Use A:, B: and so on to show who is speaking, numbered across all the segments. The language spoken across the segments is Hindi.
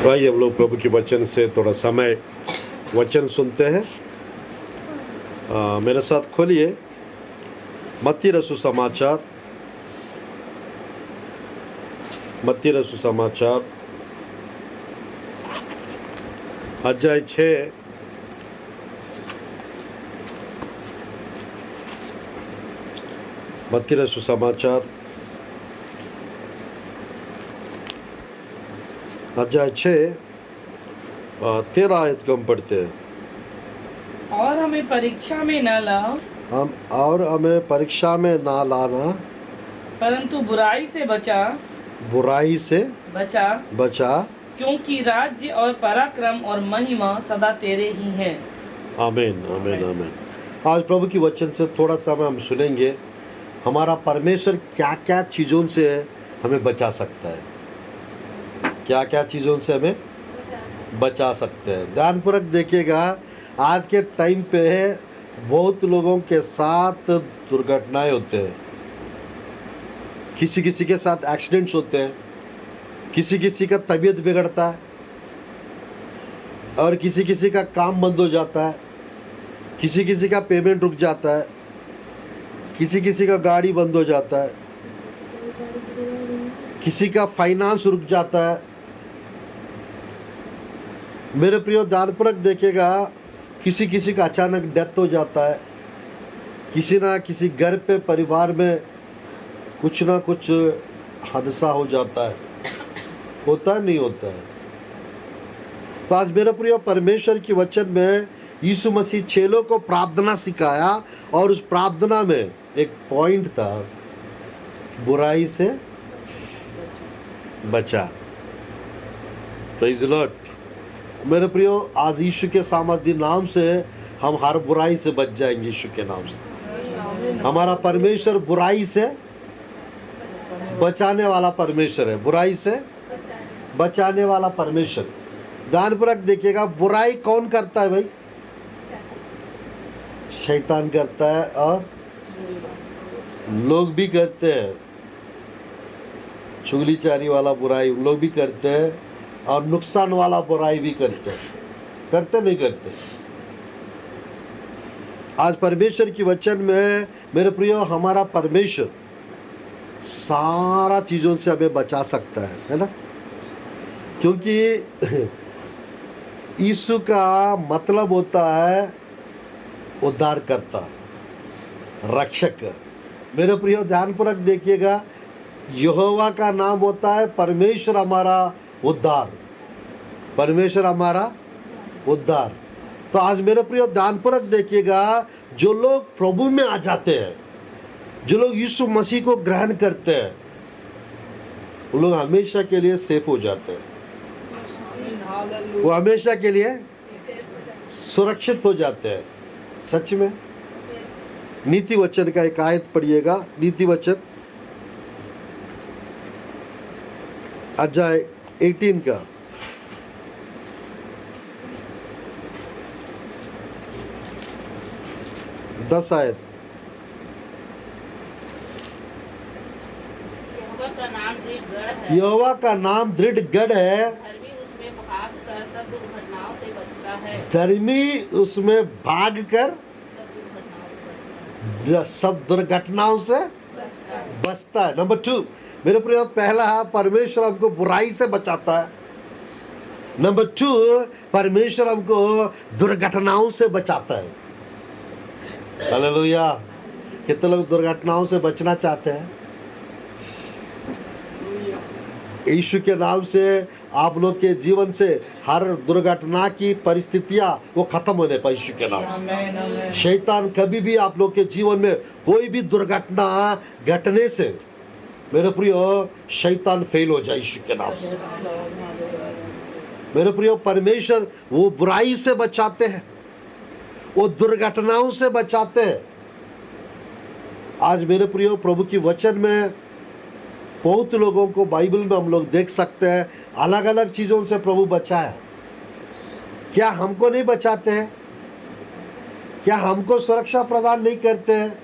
A: भाई हम लोग प्रभु के वचन से थोड़ा समय वचन सुनते हैं। मेरे साथ खोलिए मत्ती रसू समाचार, मत्ती रसू समाचार अध्याय 6 मत्ती रसू समाचार अध्याय 6 13 आयत को हम पढ़ते हैं।
B: और हमें परीक्षा में न लाओ,
A: हमें परीक्षा में ना लाना,
B: परंतु बुराई से बचा
A: बुराई से बचा,
B: क्योंकि राज्य और पराक्रम और महिमा सदा तेरे ही हैं।
A: आमीन आमीन आमीन। आज प्रभु की वचन से थोड़ा समय हम सुनेंगे। हमारा परमेश्वर क्या क्या चीज़ों से हमें बचा सकता है, क्या क्या चीज़ों से हमें बचा सकते हैं। ध्यानपूर्वक देखिएगा। आज के टाइम पे बहुत लोगों के साथ दुर्घटनाएं होते हैं, किसी किसी के साथ एक्सीडेंट्स होते हैं, किसी किसी का तबीयत बिगड़ता है और किसी किसी का काम बंद हो जाता है, किसी किसी का पेमेंट रुक जाता है, किसी किसी का गाड़ी बंद हो जाता है, किसी का फाइनेंस रुक जाता है। मेरे प्रियो ध्यानपूर्वक देखिएगा, किसी किसी का अचानक डेथ हो जाता है, किसी ना किसी घर पे परिवार में कुछ ना कुछ हादसा हो जाता है, होता है नहीं होता है। तो आज मेरे प्रियो परमेश्वर की वचन में यीशु मसीह चेलों को प्रार्थना सिखाया और उस प्रार्थना में एक पॉइंट था, बुराई से बचा। Praise the Lord. मेरे प्रियो आज यीशु के सामर्थी नाम से हम हर बुराई से बच जाएंगे। यीशु के नाम से हमारा परमेश्वर बुराई से बचाने वाला परमेश्वर है, बुराई से बचाने वाला परमेश्वर। ध्यानपूर्वक देखिएगा, बुराई कौन करता है भाई? शैतान करता है और लोग भी करते हैं। चुगलीचारी वाला बुराई उन लोग भी करते हैं और नुकसान वाला बुराई भी करते हैं। करते नहीं करते? आज परमेश्वर की वचन में मेरे प्रियो हमारा परमेश्वर सारा चीज़ों से हमें बचा सकता है ना? क्योंकि यीशु का मतलब होता है उद्धारकर्ता, रक्षक। मेरे प्रियो ध्यानपूर्वक देखिएगा, यहोवा का नाम होता है परमेश्वर हमारा उद्धार, परमेश्वर हमारा उद्धार। तो आज मेरे प्रियो ध्यानपूर्वक देखिएगा, जो लोग प्रभु में आ जाते हैं, जो लोग यीशु मसीह को ग्रहण करते हैं, वो लोग हमेशा के लिए सेफ हो जाते हैं, वो हमेशा के लिए सुरक्षित हो जाते हैं। सच में नीति वचन का एक आयत पढ़िएगा, नीति वचन अध्याय 18 का 10 आयत। यहोवा का नाम दृढ़ गढ़ है, धर्मी उसमें भाग कर सब दुर्घटनाओं से बचता है। नंबर 2 मेरे प्रिय, पहला परमेश्वर हमको बुराई से बचाता है। नंबर 2 परमेश्वर हमको दुर्घटनाओं से बचाता है। हालेलुया। कितने लोग दुर्घटनाओं से बचना चाहते हैं? यीशु के नाम से आप लोग के जीवन से हर दुर्घटना की परिस्थितियां वो खत्म होने पर यीशु के नाम। शैतान कभी भी आप लोग के जीवन में कोई भी दुर्घटना घटने से मेरे प्रियो शैतान फेल हो जाए यीशु के नाम से। मेरे प्रियो परमेश्वर वो बुराई से बचाते हैं, वो दुर्घटनाओं से बचाते हैं। आज मेरे प्रियो प्रभु की वचन में बहुत लोगों को बाइबल में हम लोग देख सकते हैं, अलग अलग चीज़ों से प्रभु बचाया। क्या हमको नहीं बचाते हैं? क्या हमको सुरक्षा प्रदान नहीं करते हैं?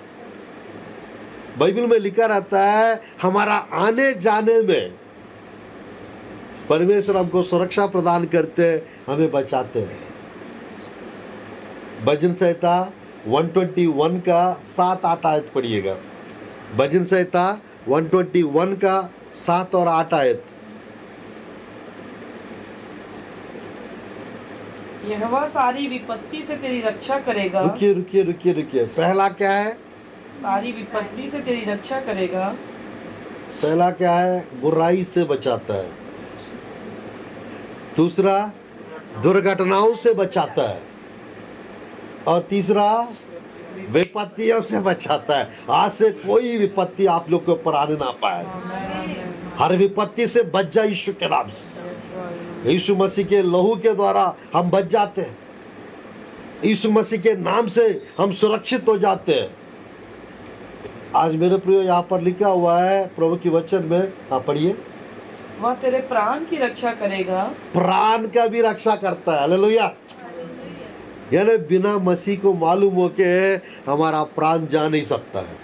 A: बाइबल में लिखा रहता है, हमारा आने जाने में परमेश्वर हमको सुरक्षा प्रदान करते हैं, हमें बचाते हैं। भजन संहिता 121 का 7-8 आयत पढ़िएगा। भजन संहिता 121 का 7 और 8 आयत।
B: यहोवा सारी विपत्ति से तेरी रक्षा करेगा।
A: रुकिए रुकिए रुकिए रुकिए, पहला क्या है?
B: सारी विपत्ति से तेरी रक्षा करेगा।
A: पहला क्या है? बुराई से बचाता है। दूसरा, दुर्घटनाओं से बचाता है। और तीसरा, विपत्तियों से बचाता है। आज से कोई विपत्ति आप लोग के ऊपर आने ना पाए। हर विपत्ति से बच जा यीशु के नाम से। यीशु मसीह के लहू के द्वारा हम बच जाते हैं। यीशु मसीह के नाम से हम सुरक्षित हो जाते हैं। आज मेरे प्रियो यहाँ पर लिखा हुआ है प्रभु की वचन में, आप पढ़िए।
B: वह तेरे प्राण की रक्षा करेगा।
A: प्राण का भी रक्षा करता है। हालेलुया। यानी बिना मसीह को मालूम हो के हमारा प्राण जा नहीं सकता है।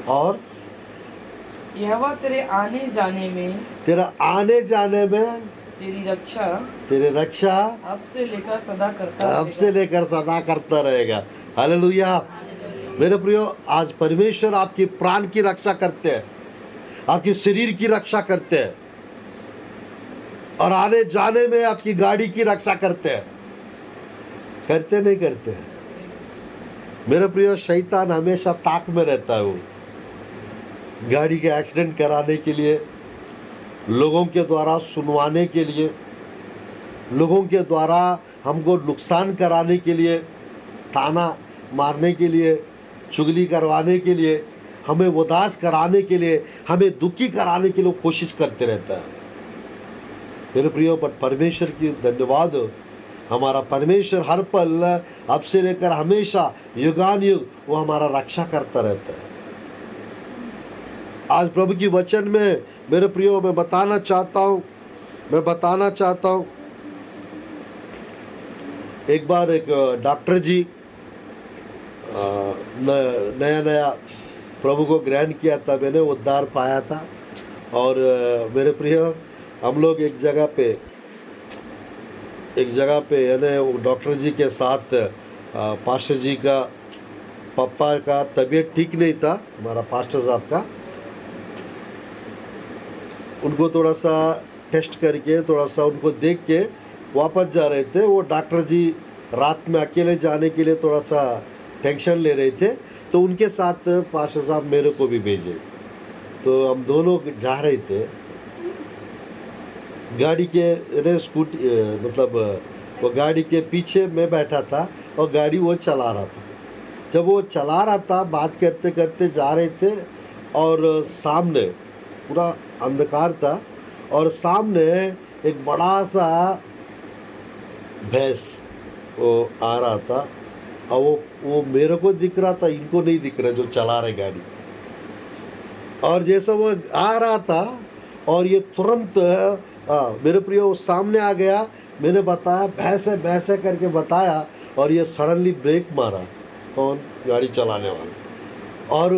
A: और
B: यहोवा तेरे आने जाने में,
A: तेरा आने जाने में,
B: तेरी रक्षा अब से लेकर सदा करता
A: अब
B: रहेगा।
A: से लेकर सदा करता रहेगा। हालेलुया। मेरे प्रियो, आज परमेश्वर आपकी प्राण की रक्षा करते हैं, आपकी शरीर की रक्षा करते हैं, और आने जाने में आपकी गाड़ी की रक्षा करते हैं। करते नहीं करते हैं? मेरे प्रियो, शैतान हमेशा ताक में रहता है। वो गाड़ी के एक्सीडेंट कराने के लिए, लोगों के द्वारा सुनवाने के लिए, लोगों के द्वारा हमको नुकसान कराने के लिए, ताना मारने के लिए, चुगली करवाने के लिए, हमें उदास कराने के लिए, हमें दुखी कराने के लिए कोशिश करते रहता है। मेरे प्रियो, बट परमेश्वर की धन्यवाद, हमारा परमेश्वर हर पल, अब से लेकर हमेशा, युगान युग वो हमारा रक्षा करता रहता है। आज प्रभु की वचन में मेरे प्रियो मैं बताना चाहता हूँ, एक बार एक डॉक्टर जी नया प्रभु को ग्रहण किया था, मैंने उद्धार पाया था। और मेरे प्रियो, हम लोग एक जगह पे यानी वो डॉक्टर जी के साथ पास्टर जी का पापा का तबीयत ठीक नहीं था, हमारा पास्टर साहब का। उनको थोड़ा सा टेस्ट करके, थोड़ा सा उनको देख के वापस जा रहे थे। वो डॉक्टर जी रात में अकेले जाने के लिए थोड़ा सा टेंशन ले रहे थे, तो उनके साथ पास्टर साहब मेरे को भी भेजे। तो हम दोनों जा रहे थे गाड़ी के स्कूटी, मतलब वो गाड़ी के पीछे मैं बैठा था और गाड़ी वो चला रहा था। जब वो चला रहा था, बात करते करते जा रहे थे, और सामने पूरा अंधकार था, और सामने एक बड़ा सा भैंस वो आ रहा था, और वो मेरे को दिख रहा था, इनको नहीं दिख रहा जो चला रहे गाड़ी। और जैसा वो आ रहा था और ये तुरंत मेरे प्रियो सामने आ गया, मैंने बताया भैंस है करके बताया, और ये सडनली ब्रेक मारा। कौन? गाड़ी चलाने वाला। और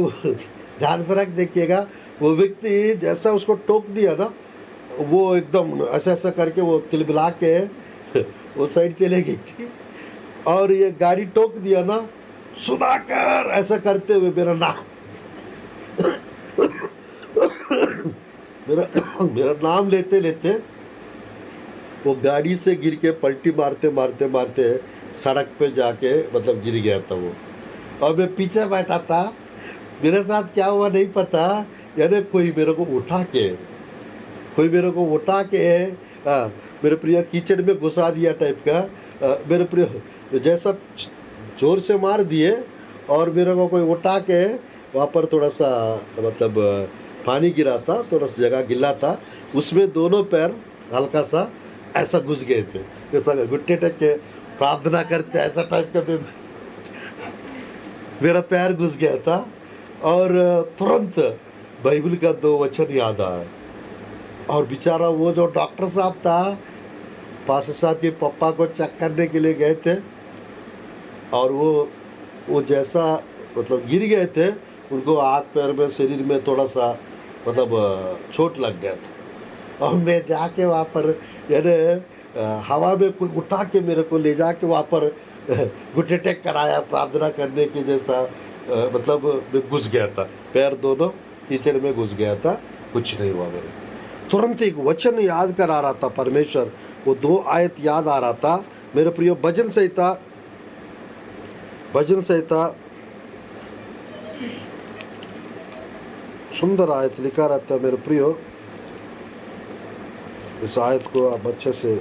A: ध्यान फर्क देखिएगा, वो व्यक्ति जैसा उसको टोक दिया ना, वो एकदम ऐसा करके वो तिलबिला के वो साइड चले गई थी। और ये गाड़ी टोक दिया ना, सुधाकर ऐसा करते हुए मेरा नाम मेरा नाम लेते लेते वो गाड़ी से गिर के पलटी मारते सड़क पे जाके मतलब गिर गया था वो। और मैं पीछे बैठा था, मेरे साथ क्या हुआ नहीं पता, यानी कोई मेरे को उठा के मेरे प्रिय कीचड़ में घुसा दिया टाइप का। मेरे प्रिय जैसा जोर से मार दिए, और मेरे को कोई उठा के वहाँ पर थोड़ा सा मतलब पानी गिरा था, थोड़ा सा जगह गिला था, उसमें दोनों पैर हल्का सा ऐसा घुस गए थे, जैसा घुट्टे टेक के प्रार्थना करते ऐसा टाइप का मेरा पैर घुस गया था। और तुरंत बाइबल का 2 वचन याद आया। और बेचारा वो जो डॉक्टर साहब था, पास्टर साहब के पापा को चेक करने के लिए गए थे, और वो जैसा मतलब गिर गए थे, उनको हाथ पैर में शरीर में थोड़ा सा मतलब चोट लग गया था। और मैं जाके वहाँ पर यानी हवा में कोई उठा के मेरे को ले जाके वहाँ पर घुटने टेक कराया प्रार्थना करने के जैसा मतलब मैं घुस गया था, पैर दोनों कीचड़ में घुस गया था, कुछ नहीं हुआ मेरे। तुरंत एक वचन याद करा रहा था परमेश्वर, वो 2 आयत याद आ रहा था मेरे प्रियो। भजन संहिता सुंदर आयत लिखा रहता है मेरे प्रियो। इस आयत को आप अच्छे से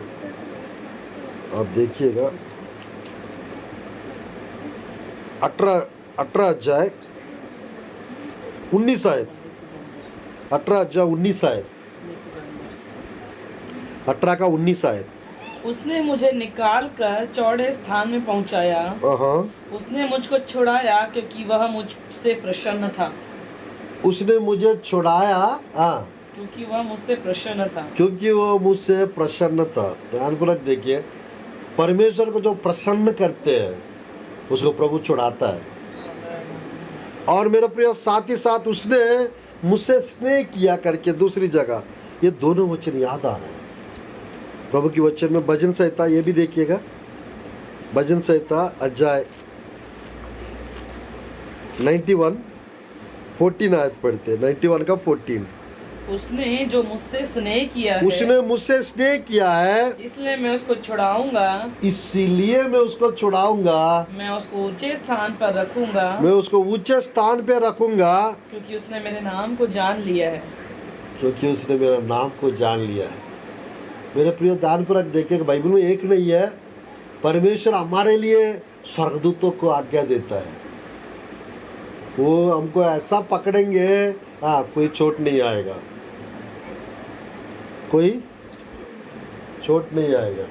A: आप देखिएगा। 18 अध्याय 19 आयत, 18 अध्याय 19 आयत, 18 का 19 आयत।
B: उसने मुझे निकाल कर चौड़े स्थान में पहुंचाया, उसने मुझको छुड़ाया क्योंकि वह मुझसे प्रसन्न था।
A: उसने मुझे छुड़ाया, हाँ,
B: क्योंकि वह मुझसे प्रसन्न था।
A: क्योंकि वो मुझसे प्रसन्न था। ध्यानपूर्वक देखिए, परमेश्वर को जो प्रसन्न करते हैं उसको प्रभु छुड़ाता है। और मेरे प्रिय साथ ही साथ उसने मुझसे स्नेह किया करके दूसरी जगह, ये दोनों वचन याद आ रहे हैं प्रभु की वचन में। भजन संहिता ये भी देखिएगा, भजन संहिता अध्याय 91 14 आयत पढ़ते हैं, 91 का 14।
B: उसने जो मुझसे स्नेह किया है,
A: उसने मुझसे स्नेह किया है,
B: इसलिए मैं उसको छुड़ाऊंगा,
A: इसीलिए मैं उसको छुड़ाऊंगा,
B: मैं उसको ऊंचे स्थान पर रखूंगा,
A: मैं उसको ऊंचे स्थान पे रखूंगा,
B: क्योंकि उसने मेरे नाम को जान लिया है।
A: क्योंकि उसने मेरा नाम को जान लिया है। मेरे प्रिय ध्यानपूर्वक देखिए, बाइबल में एक नहीं है, परमेश्वर हमारे लिए स्वर्गदूतों को आज्ञा देता है। वो हमको ऐसा पकड़ेंगे, हाँ, कोई चोट नहीं आएगा, कोई चोट नहीं आएगा,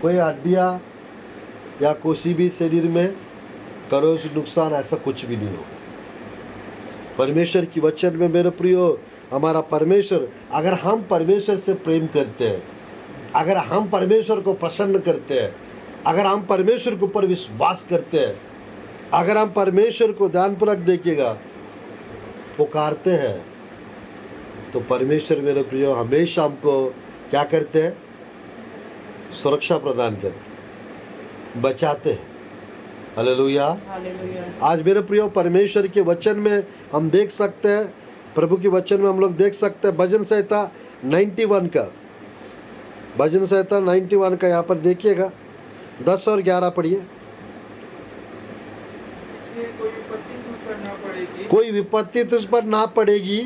A: कोई हड्डियाँ या किसी भी शरीर में करोज नुकसान ऐसा कुछ भी नहीं होगा। परमेश्वर की वचन में मेरे प्रियो, हमारा परमेश्वर, अगर हम परमेश्वर से प्रेम करते हैं, अगर हम परमेश्वर को प्रसन्न करते हैं, अगर हम परमेश्वर के ऊपर विश्वास करते हैं, अगर हम परमेश्वर को ध्यानपूर्वक देखिएगा पुकारते हैं, तो परमेश्वर मेरे प्रियो हमेशा हमको क्या करते हैं? सुरक्षा प्रदान करते हैं, बचाते हैं। हालेलुया। आज मेरे प्रियो परमेश्वर के वचन में हम देख सकते हैं, प्रभु के वचन में हम लोग देख सकते हैं भजन संहिता 91 का, भजन संहिता 91 का यहाँ पर देखिएगा 10 और 11 पढ़िए। कोई विपत्ति तुझ पर ना पड़ेगी,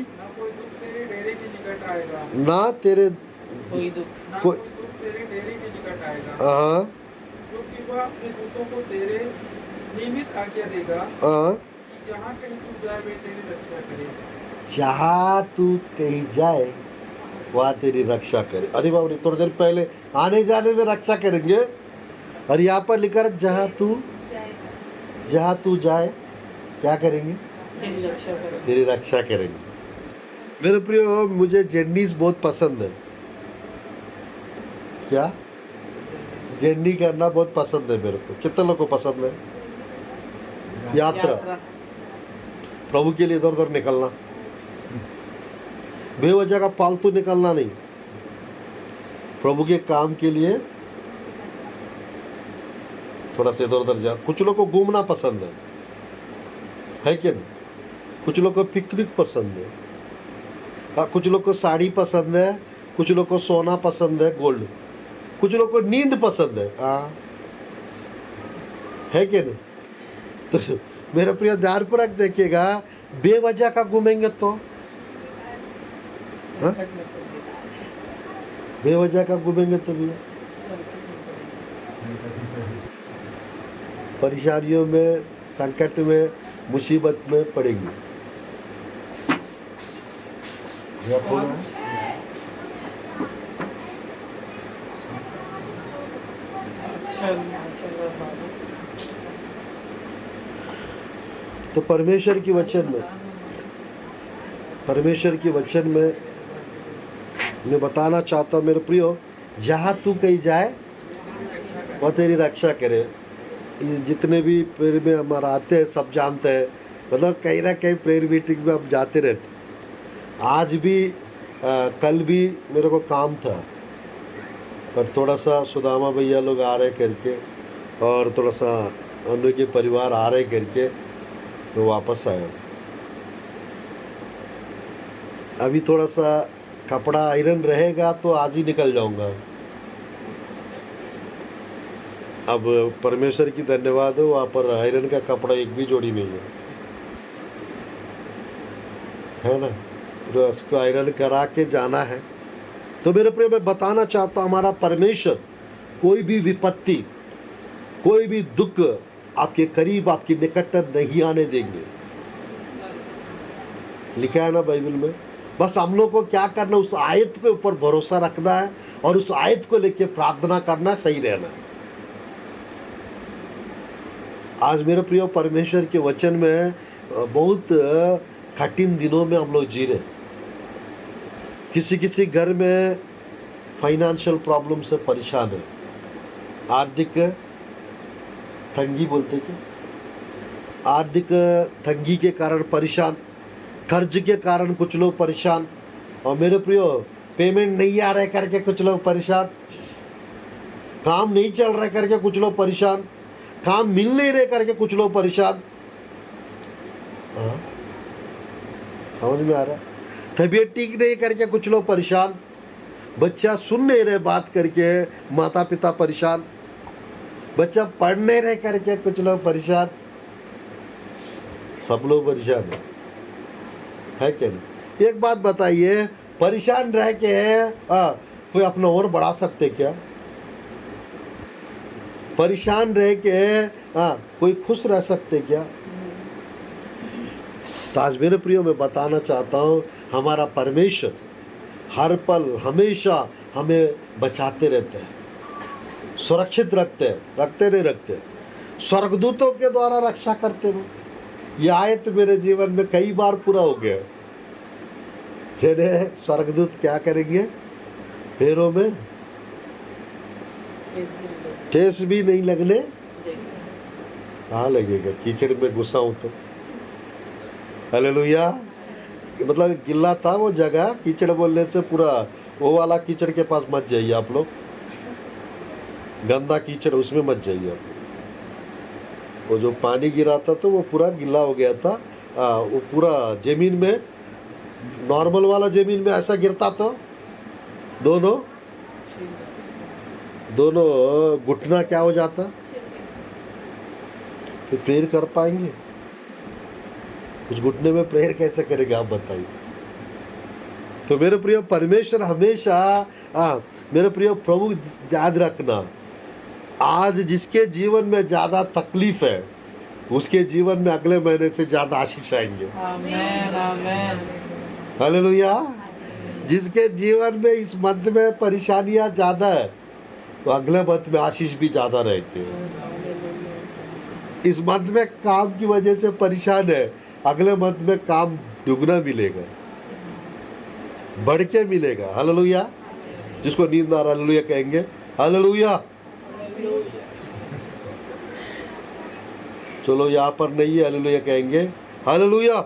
A: ना तेरे
B: कोई दुख,
A: हाँ,
C: क्योंकि वह अपने दूतों को तेरे नियमित आज्ञा देगा,
A: हाँ,
C: कि जहाँ कहीं तू जाए वे तेरी रक्षा करे।
A: जहाँ तू कहीं जाए वहाँ तेरी रक्षा करे। अरे बाबू, थोड़ी देर पहले आने जाने में रक्षा करेंगे, और यहाँ पर लिखा है जहाँ तू जाए क्या करेंगे? तेरी रक्षा करेंगे। मेरे प्रियो, मुझे जर्नीज बहुत पसंद है। क्या? जर्नी करना बहुत पसंद है मेरे को। कितने लोगों को पसंद है? यात्रा, प्रभु के लिए इधर उधर निकलना, बेवजह का फालतू निकलना नहीं, प्रभु के काम के लिए थोड़ा सा इधर उधर जा। कुछ लोग को घूमना पसंद है कि नहीं? कुछ लोग को पिकनिक पसंद है, कुछ लोग को साड़ी पसंद है, कुछ लोग को सोना पसंद है, गोल्ड, कुछ लोग को नींद पसंद है, है कि नहीं? तो मेरा प्रिय ध्यानपूर्वक देखिएगा, बेवजह का घूमेंगे तो बेवजह का घूमेंगे तो भैया परेशानियों में, संकट में, मुसीबत में पड़ेगी। तो परमेश्वर की वचन में मैं बताना चाहता हूँ मेरे प्रियो, जहाँ तू कहीं जाए वो तेरी रक्षा करे। ये जितने भी प्रेयर में हमारा आते हैं सब जानते हैं, मतलब कहीं ना कहीं प्रेयर मीटिंग में हम जाते रहते। आज भी कल भी मेरे को काम था, पर थोड़ा सा सुदामा भैया लोग आ रहे करके और थोड़ा सा उनके परिवार आ रहे करके तो वापस आया। अभी थोड़ा सा कपड़ा आयरन रहेगा तो आज ही निकल जाऊंगा। अब परमेश्वर की धन्यवाद हो, वहाँ पर आयरन का कपड़ा एक भी जोड़ी नहीं है ना, तो उसको आयरन करा के जाना है। तो मेरे प्रिय, मैं बताना चाहता हूँ हमारा परमेश्वर कोई भी विपत्ति, कोई भी दुख आपके करीब, आपके निकट नहीं आने देंगे। लिखा है ना बाइबल में। बस हम लोग को क्या करना, उस आयत के ऊपर भरोसा रखना है और उस आयत को लेके प्रार्थना करना, सही रहना है। आज मेरे प्रिय, परमेश्वर के वचन में बहुत कठिन दिनों में हम लोग जी रहे। किसी किसी घर में फाइनेंशियल प्रॉब्लम से परेशान है, आर्थिक तंगी बोलते थे, आर्थिक तंगी के कारण परेशान, कर्ज के कारण कुछ लोग परेशान, और मेरे प्रियो पेमेंट नहीं आ रहे करके कुछ लोग परेशान, काम नहीं चल रहा करके कुछ लोग परेशान, काम मिल नहीं रहे करके कुछ लोग परेशान। समझ में आ रहा है? तबीयत ठीक नहीं करके कुछ लोग परेशान, बच्चा सुन नहीं रहे बात करके माता पिता परेशान, बच्चा पढ़ नहीं रहे करके कुछ लोग परेशान। सब लोग परेशान है क्या नहीं? एक बात बताइए, परेशान रह के कोई अपना और बढ़ा सकते क्या? परेशान रह के कोई खुश रह सकते क्या? आज मेरे प्रियो, मैं बताना चाहता हूँ हमारा परमेश्वर हर पल हमेशा हमें बचाते रहते हैं, सुरक्षित रखते नहीं रखते, स्वर्गदूतों के द्वारा रक्षा करते हैं। यह आयत मेरे जीवन में कई बार पूरा हो गया। स्वर्गदूत क्या करेंगे? पैरों में ठेस भी नहीं लगने। कहाँ लगेगा? कीचड़ में घुसा हूं तो। हालेलुया। मतलब गिल्ला था वो जगह, कीचड़ बोलने से पूरा वो वाला कीचड़ के पास मत जाइए आप लोग, गंदा कीचड़ उसमें मत जाइए आप। वो जो पानी गिरा था तो वो पूरा गिल्ला हो गया था। वो पूरा जमीन में, नॉर्मल वाला जमीन में ऐसा गिरता तो दोनों घुटना क्या हो जाता, तो प्रेयर कर पाएंगे? उस घुटने में प्रेयर कैसे करेंगे आप बताइए? तो मेरे प्रिय, परमेश्वर हमेशा मेरे प्रिय प्रभु, याद रखना, आज जिसके जीवन में ज्यादा तकलीफ है उसके जीवन में अगले महीने से ज्यादा आशीष आएंगे।
B: आमीन आमीन।
A: हालेलुया। जिसके जीवन में इस मंथ में परेशानियां ज्यादा है तो अगले मंथ में आशीष भी ज्यादा रहते हैं। इस मंथ में काम की वजह से परेशान है, अगले मंथ में काम दुगना मिलेगा, बढ़ के मिलेगा। हालेलुया। जिसको नींद आ रहा हालेलुया कहेंगे। हालेलुया। चलो यहाँ पर नहीं है, हालेलुया कहेंगे। हालेलुया।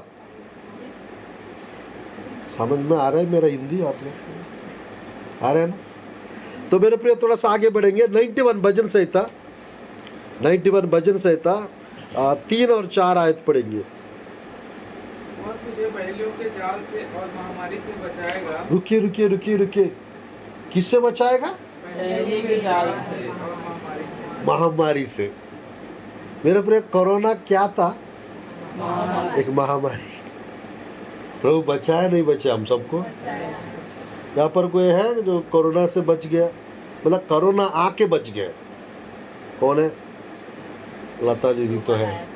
A: समझ में आ रहा है मेरा हिंदी? आप लोग आ रहा है ना? तो मेरे प्रिय, थोड़ा सा आगे बढ़ेंगे। 91 भजन संहिता, 91 भजन संहिता 3 और 4 आयत पढ़ेंगे।
C: और तुझे पहेलियों के जाल से और महामारी से बचाएगा।
A: रुकिए। किससे बचाएगा?
B: पहेली के जाल से
C: और
A: महामारी से। मेरे प्रिय, कोरोना क्या था?
B: महामारी।
A: एक महामारी। प्रभु बचाया नहीं बचाया हम सबको? यहाँ पर कोई है जो कोरोना से बच गया? मतलब कोरोना आके बच गया? कौन है? लता दीदी तो है।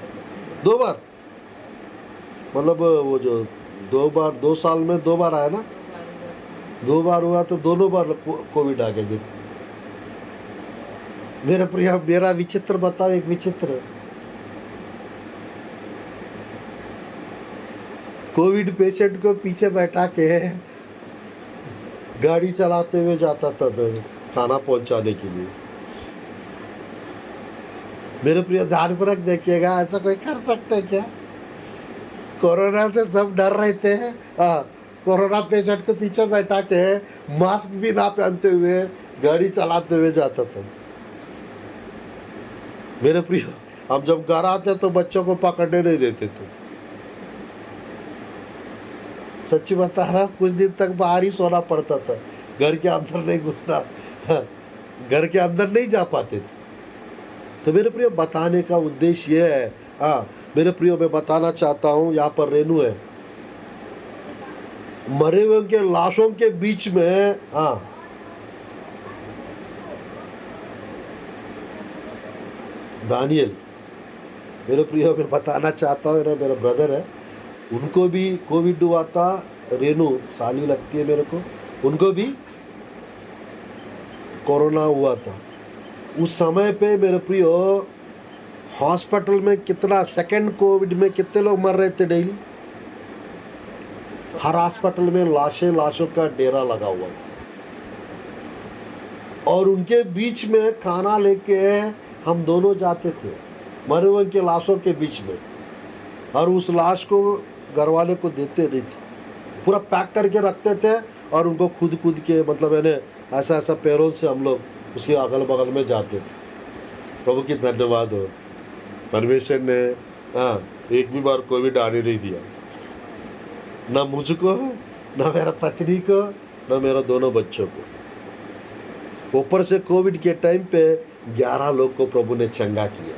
A: 2 बार, मतलब वो जो 2 साल में 2 बार आया ना, 2 बार हुआ तो दोनों बार कोविड आ गया। मेरे प्रिय, मेरा विचित्र बताओ, एक विचित्र। कोविड पेशेंट को पीछे बैठा के गाड़ी चलाते हुए जाता था मैं खाना पहुंचाने के लिए। मेरे प्रिय, ध्यानपूर्वक देखिएगा, ऐसा कोई कर सकते क्या? कोरोना से सब डर रहे थे, कोरोना पेशेंट के पीछे बैठा के मास्क भी ना पहनते हुए गाड़ी चलाते हुए जाता था। मेरे प्रिय, हम जब घर आते तो बच्चों को पकड़ने नहीं देते थे। सच्ची बता रहा, कुछ दिन तक बाहर ही सोना पड़ता था, घर के अंदर नहीं घुसना, घर के अंदर नहीं जा पाते थे। तो मेरे प्रिय, बताने का उद्देश्य ये है, मेरे प्रियो, मैं बताना चाहता हूँ, यहाँ पर रेनू है, मरे हुए के लाशों के बीच में दानियल, मेरे प्रियो, मैं बताना चाहता हूँ, मेरा ब्रदर है, उनको भी कोविड हुआ था। रेनू साली लगती है मेरे को, उनको भी कोरोना हुआ था। उस समय पे मेरे प्रियो, हॉस्पिटल में कितना, सेकेंड कोविड में कितने लोग मर रहे थे डेली। हर हॉस्पिटल में लाशों का डेरा लगा हुआ था, और उनके बीच में खाना लेके हम दोनों जाते थे, मरे हुए के लाशों के बीच में, और उस लाश को घर वाले को देते नहीं थे, पूरा पैक करके रखते थे, और उनको खुद के मतलब यानी ऐसा पैरों से हम लोग उसके अगल बगल में जाते थे। प्रभु की धन्यवाद हो, परमेश्वर ने एक भी बार कोविड आने नहीं दिया, ना मुझको, ना मेरा पत्नी को, ना मेरा दोनों बच्चों को। ऊपर से कोविड के टाइम पे 11 लोग को प्रभु ने चंगा किया,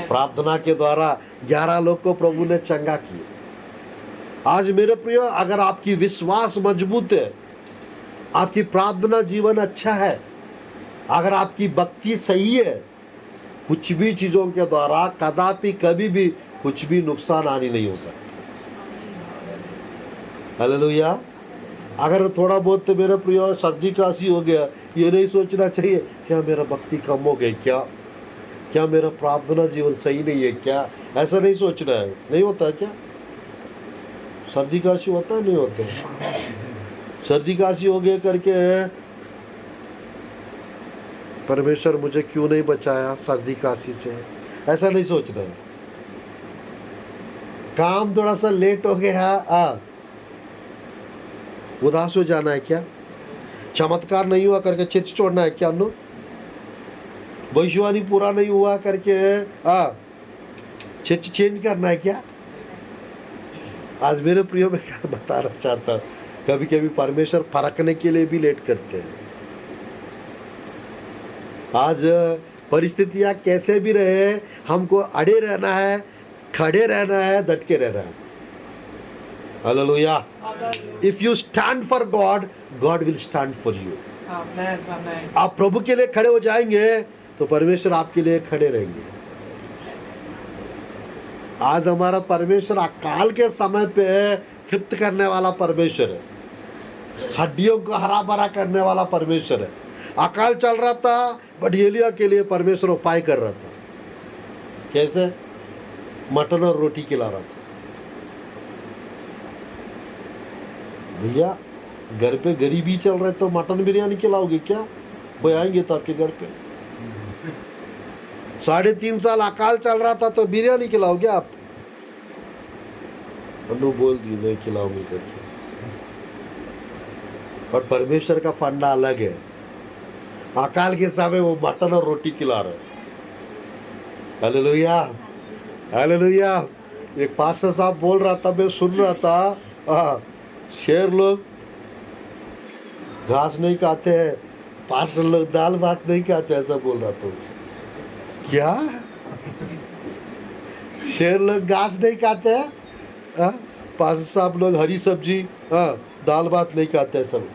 A: प्रार्थना के द्वारा 11 लोग को प्रभु ने चंगा किया। आज मेरे प्रियो, अगर आपकी विश्वास मजबूत है, आपकी प्रार्थना जीवन अच्छा है, अगर आपकी भक्ति सही है, कुछ भी चीजों के द्वारा कदापि कभी भी कुछ भी नुकसान हानि नहीं हो सकता। हालेलुया। अगर थोड़ा बहुत तो मेरे प्रिय सर्दी काशी हो गया, ये नहीं सोचना चाहिए क्या मेरा भक्ति कम हो गई, क्या मेरा प्रार्थना जीवन सही नहीं है, क्या ऐसा नहीं सोचना है। नहीं होता है क्या? सर्दी काशी होता है, नहीं होता है? सर्दी काशी हो गया करके परमेश्वर मुझे क्यों नहीं बचाया सर्दी काशी से, ऐसा नहीं सोचना है। काम थोड़ा सा लेट हो गया, उदास हो जाना है क्या? चमत्कार नहीं हुआ करके चित छोड़ना है क्या? नो, भविष्यवाणी पूरा नहीं हुआ करके चित चेंज करना है क्या? आज मेरे प्रियो में क्या बताना चाहता, कभी कभी परमेश्वर परखने के लिए भी लेट करते हैं। आज परिस्थितियां कैसे भी रहे, हमको अड़े रहना है, खड़े रहना है, डट के रहना है। Hallelujah. If you stand for God, God will stand for you. आप प्रभु के लिए खड़े हो जाएंगे तो परमेश्वर आपके लिए खड़े रहेंगे। आज हमारा परमेश्वर अकाल के समय पे तृप्त करने वाला परमेश्वर है, हड्डियों को हरा भरा करने वाला परमेश्वर है। अकाल चल रहा था, बट एलिया के लिए परमेश्वर उपाय कर रहा था। कैसे? मटन और रोटी खिला रहा था। भैया घर पे गरीबी चल रहे तो मटन बिरयानी खिलाओगे क्या? कोई आएंगे तो आपके घर पे। 3.5 साल अकाल चल रहा था तो बिरयानी खिलाओगे आप? अनु बोल दी नहीं खिलाऊंगी करके। और परमेश्वर का फंडा अलग है। अकाल के समय वो मटन और रोटी खिला रहे। Hallelujah, hallelujah. एक पास्टर साहब बोल रहा था, मैं सुन रहा था, शेर लोग घास नहीं खाते हैं, पास्टर लोग दाल भात नहीं खाते, ऐसा बोल रहा था। क्या? शेर लोग घास नहीं खाते हैं, पास्टर साहब लोग हरी सब्जी, दाल भात नहीं खाते सब।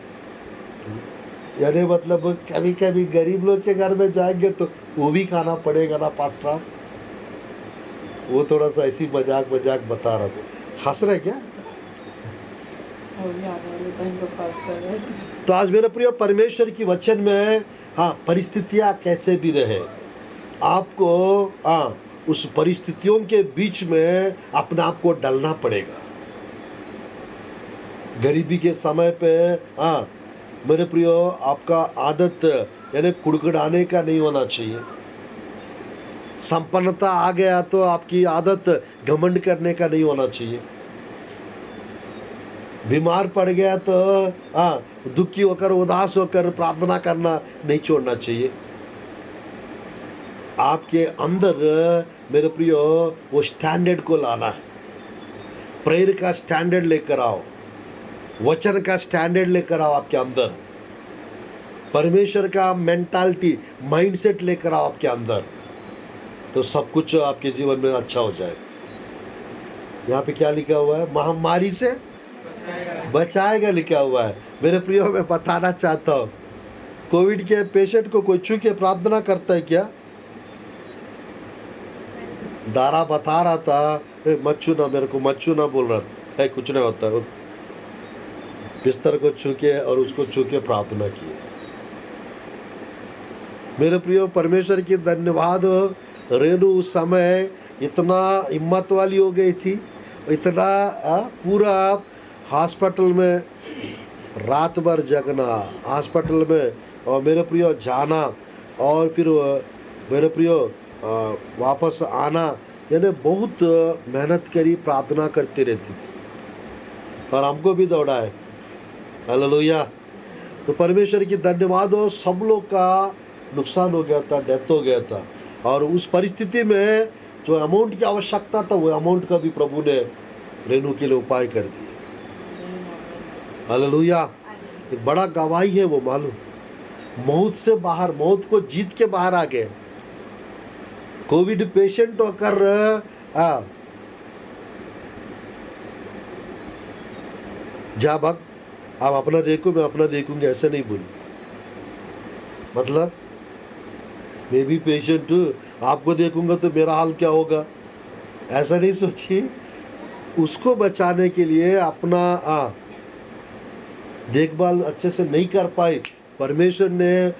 A: यानी मतलब कभी कभी गरीब लोग के घर में जाएंगे तो वो भी खाना पड़ेगा ना पास्टर साहब। वो थोड़ा सा ऐसी मजाक बता रहा था। हंस रहे क्या? तो आज मेरे प्रिय परमेश्वर की वचन में परिस्थितियां कैसे भी रहे, आपको उस परिस्थितियों के बीच में अपने आप को डालना पड़ेगा। गरीबी के समय पे मेरे प्रियो आपका आदत यानी कुड़कुड़ाने का नहीं होना चाहिए। संपन्नता आ गया तो आपकी आदत घमंड करने का नहीं होना चाहिए। बीमार पड़ गया तो दुखी होकर उदास होकर प्रार्थना करना नहीं छोड़ना चाहिए। आपके अंदर मेरे प्रियो वो स्टैंडर्ड को लाना है। प्रेयर का स्टैंडर्ड लेकर आओ, वचन का स्टैंडर्ड लेकर आओ आपके अंदर, परमेश्वर का मेंटालिटी माइंडसेट लेकर आओ आपके अंदर, तो सब कुछ आपके जीवन में अच्छा हो जाए। यहाँ पे क्या लिखा हुआ है? महामारी से बचाएगा लिखा हुआ है। मेरे प्रियो, मैं बताना चाहता हूँ, कोविड के पेशेंट को कोई छू के प्रार्थना करता है क्या? दारा बता रहा था, मत छूना, मेरे को मत छूना बोल रहा था, है कुछ नहीं होता। बिस्तर को छू के और उसको छू के प्रार्थना की। मेरे प्रियो, परमेश्वर की धन्यवाद हो। रेणु उस समय इतना हिम्मत वाली हो गई थी, इतना पूरा हॉस्पिटल में रात भर जगना, हॉस्पिटल में, और मेरे प्रियो जाना, और फिर मेरे प्रियो वापस आना, यानी बहुत मेहनत करी, प्रार्थना करती रहती थी, और हमको भी दौड़ा है। हालेलुया। तो परमेश्वर की धन्यवाद हो। सब लोग का नुकसान हो गया था, डेथ हो गया था, और उस परिस्थिति में जो अमाउंट की आवश्यकता था वो अमाउंट का भी प्रभु ने रेणु के लिए उपाय कर दिया। हालेलुया। एक बड़ा गवाही है वो, मालूम, मौत से बाहर, मौत को जीत के बाहर आ गए। कोविड पेशेंट होकर जा भग, आप अपना देखो, मैं अपना देखूंगा, ऐसे नहीं बोली। मतलब मैं भी पेशेंट हूँ, आपको देखूंगा तो मेरा हाल क्या होगा, ऐसा नहीं सोचिए। उसको बचाने के लिए अपना देखभाल अच्छे से नहीं कर पाए, परमेश्वर ने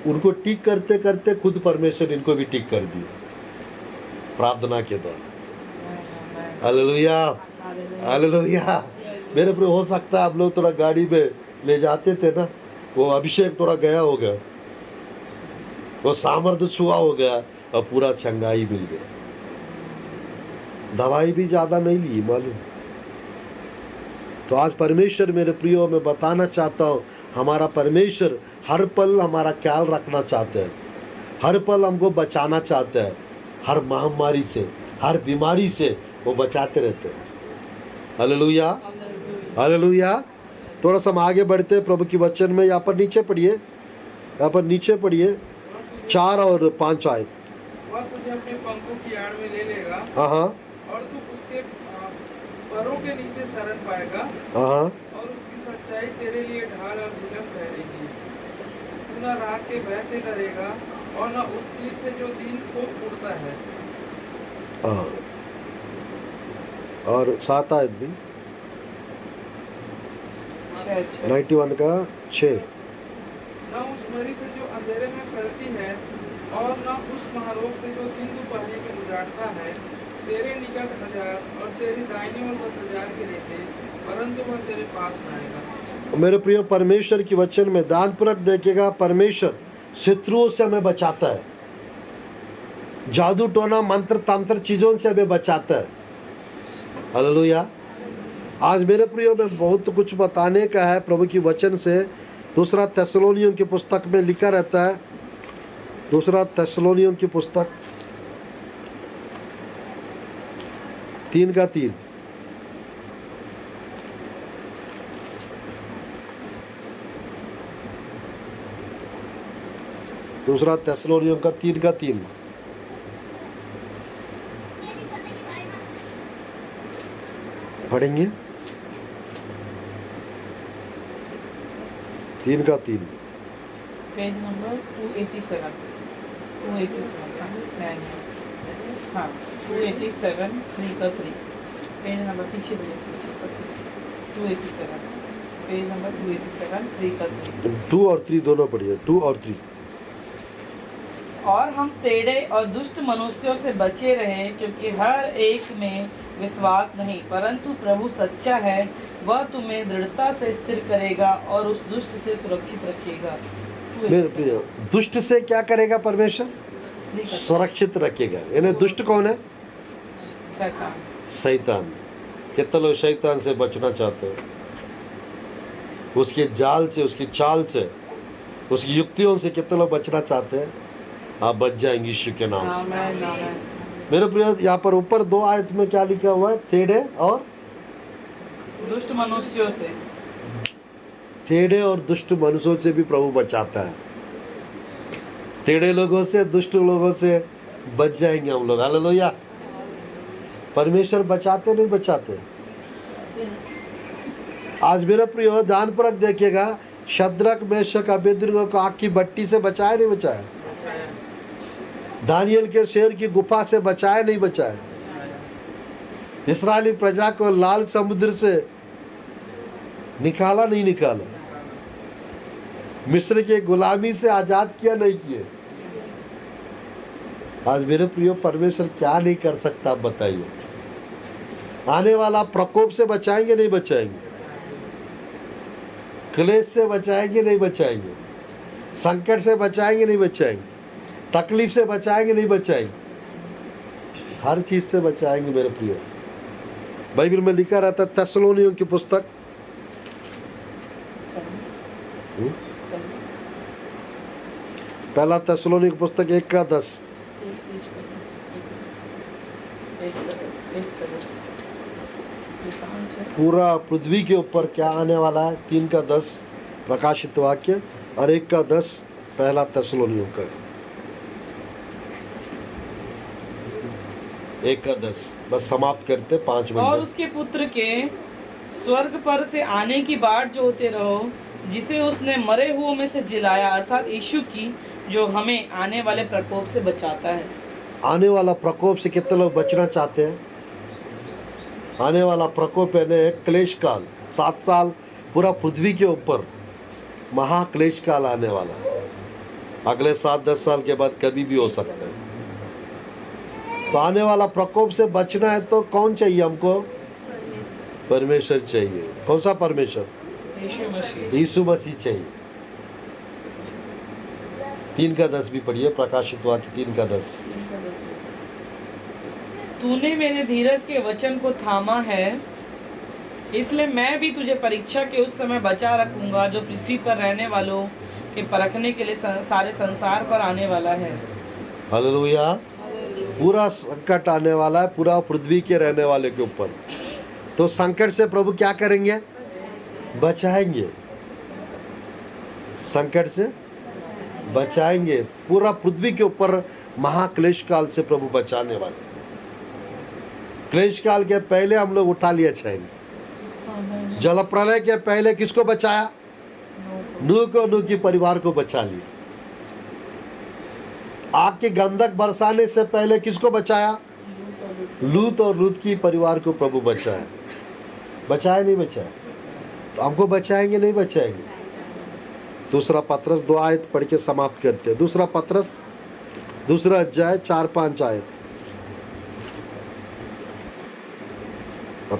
A: उनको ठीक करते करते खुद परमेश्वर इनको भी ठीक कर दिया प्रार्थना के द्वारा। Hallelujah, hallelujah. मेरे पर हो सकता है आप लोग थोड़ा गाड़ी में ले जाते थे ना, वो अभिषेक थोड़ा गया होगा, वो सामर्थ्य छुआ हो गया, और पूरा चंगाई मिल गया। दवाई भी ज़्यादा नहीं ली, मालूम। तो आज परमेश्वर, मेरे प्रियो, मैं बताना चाहता हूँ, हमारा परमेश्वर हर पल हमारा ख्याल रखना चाहते हैं, हर पल हमको बचाना चाहते हैं, हर महामारी से, हर बीमारी से वो बचाते रहते हैं। Hallelujah, hallelujah. थोड़ा सा हम आगे बढ़ते हैं प्रभु की वचन में। यहाँ पर नीचे पढ़िए, यहाँ पर नीचे पढ़िए 4 और 5 आए।
C: वह तुझे अपने पंखों की आड़ में ले लेगा,
A: हाँ,
C: और तू उसके पैरों के नीचे शरण पाएगा,
A: हाँ,
C: और उसकी सच्चाई तेरे लिए ढाल और भुजंग ठहरेगी। तू न रात के भय से डरेगा, और न उस तीर से जो दिन को उड़ता है।
A: हाँ। और 7 आयत भी 91 का 6।
C: न उस मरी से जो अंधेरे में फैलती है, और न उस महारोग से जो दिन दोपहर में उजाड़ता है। तेरे निकट 1000 और तेरी दाहिनी ओर 10,000 के रहते, परंतु वह तेरे पास न आएगा।
A: मेरे प्रिय, परमेश्वर की वचन में ध्यानपूर्वक देखिएगा। परमेश्वर शत्रुओं से हमें बचाता है, जादू टोना मंत्र तंत्र चीजों से हमें बचाता है। हालेलुया। आज मेरे प्रियो में बहुत कुछ बताने का है प्रभु की वचन से। 2 थेसलोनियों की पुस्तक में लिखा रहता है, 2 थेसलोनियों की पुस्तक 3 का 3। दूसरा थेसलोनियों का 3 का 3 पढ़ेंगे। 3 का 3
B: पेज नंबर 287 हाँ 287 3 का 3 पेज नंबर पीछे सबसे 287 पेज नंबर 287 3 का 3।
A: 2 और 3 दोनों पढ़िए, 2 और 3।
B: और हम टेढ़े और दुष्ट मनुष्यों से बचे रहे, क्योंकि हर एक में विश्वास नहीं, परंतु प्रभु सच्चा है, वह तुम्हें दृढ़ता से स्थिर करेगा और उस दुष्ट से सुरक्षित रखेगा।
A: मेरे प्रिय, दुष्ट से क्या करेगा परमेश्वर? सुरक्षित रखेगा। यानी दुष्ट कौन है?
B: शैतान।
A: शैतान। कितने लोग शैतान से बचना चाहते हो, उसके जाल से, उसकी चाल से, उसकी युक्तियों से कितने लोग बचना चाहते हैं। आप बच जाएंगे यीशु के नाम से।
B: आमेन आमेन।
A: मेरे प्रिय, यहाँ पर ऊपर 2 आयत में क्या लिखा हुआ है? टेढ़े और
B: दुष्ट मनुष्यों से।
A: टेढ़े और दुष्ट मनुष्यों से भी प्रभु बचाता है। टेढ़े लोगों से, दुष्ट लोगों से बच जाएंगे हम लोग। हालेलुया। परमेश्वर बचाते नहीं बचाते। आज मेरा प्रिय ध्यानपूर्वक देखिएगा, शद्रक, मेशक, अबेदनगो को आग की भट्टी से बचाया नहीं बचाया? दानियल के शेर की गुफा से बचाया नहीं बचाया? इस्राएली प्रजा को लाल समुद्र से निकाला नहीं निकाला? मिस्र के गुलामी से आजाद किया नहीं किए? आज मेरे प्रियो, परमेश्वर क्या नहीं कर सकता आप बताइए। आने वाला प्रकोप से बचाएंगे नहीं बचाएंगे? क्लेश से बचाएंगे नहीं बचाएंगे? संकट से बचाएंगे नहीं बचाएंगे? तकलीफ से बचाएंगे नहीं बचाएंगे? हर चीज से बचाएंगे मेरे प्रियो। बाइबल में लिखा रहता है, थेसलोनियों की पुस्तक पहला थेसलोनियों की पुस्तक 1:10। पूरा पृथ्वी के ऊपर क्या आने वाला है? 3:10 प्रकाशित वाक्य और 1:10 पहला थेसलोनियों का 1:10। बस समाप्त करते 5 मिनट।
B: और उसके पुत्र के स्वर्ग पर से आने की बाट जोते रहो, जिसे उसने मरे हुओं में से जिलाया, अर्थात यीशु की, जो हमें आने वाले प्रकोप से बचाता है।
A: आने वाला प्रकोप से कितने लोग बचना चाहते हैं? आने वाला प्रकोप है क्लेश काल। 7 साल पूरा पृथ्वी के ऊपर महाक्लेश काल आने वाला। अगले 7-10 साल के बाद कभी भी हो सकता है। तो आने वाला प्रकोप से बचना है तो कौन चाहिए हमको? परमेश्वर चाहिए। कौन सा परमेश्वर?
B: यीशु मसीह।
A: यीशु मसीह चाहिए। 3:10 भी पढ़िए, प्रकाशित वाक्य 3:10।
B: तूने मेरे धीरज के वचन को थामा है, इसलिए मैं भी तुझे परीक्षा के उस समय बचा रखूंगा जो पृथ्वी पर रहने वालों के परखने के लिए सारे संसार पर आने वाला है।
A: हालेलुया। पूरा संकट आने वाला है पूरा पृथ्वी के रहने वाले के ऊपर। तो संकट से प्रभु क्या करेंगे? बचाएंगे। संकट से बचाएंगे। पूरा पृथ्वी के ऊपर महाक्लेश काल से प्रभु बचाने वाले। क्लेश काल के पहले हम लोग उठा लिया जाएंगे। जल प्रलय के पहले किसको बचाया? नूह को, नूह की परिवार को बचा लिया। आग की गंधक बरसाने से पहले किसको बचाया? लूत और लूत की परिवार को प्रभु बचाया। बचाया नहीं बचाया? तो हमको बचाएंगे नहीं बचाएंगे? दूसरा पत्रस 2 आयत पढ़ के समाप्त करते हैं। दूसरा पत्रस 2 अध्याय 4-5 आयत,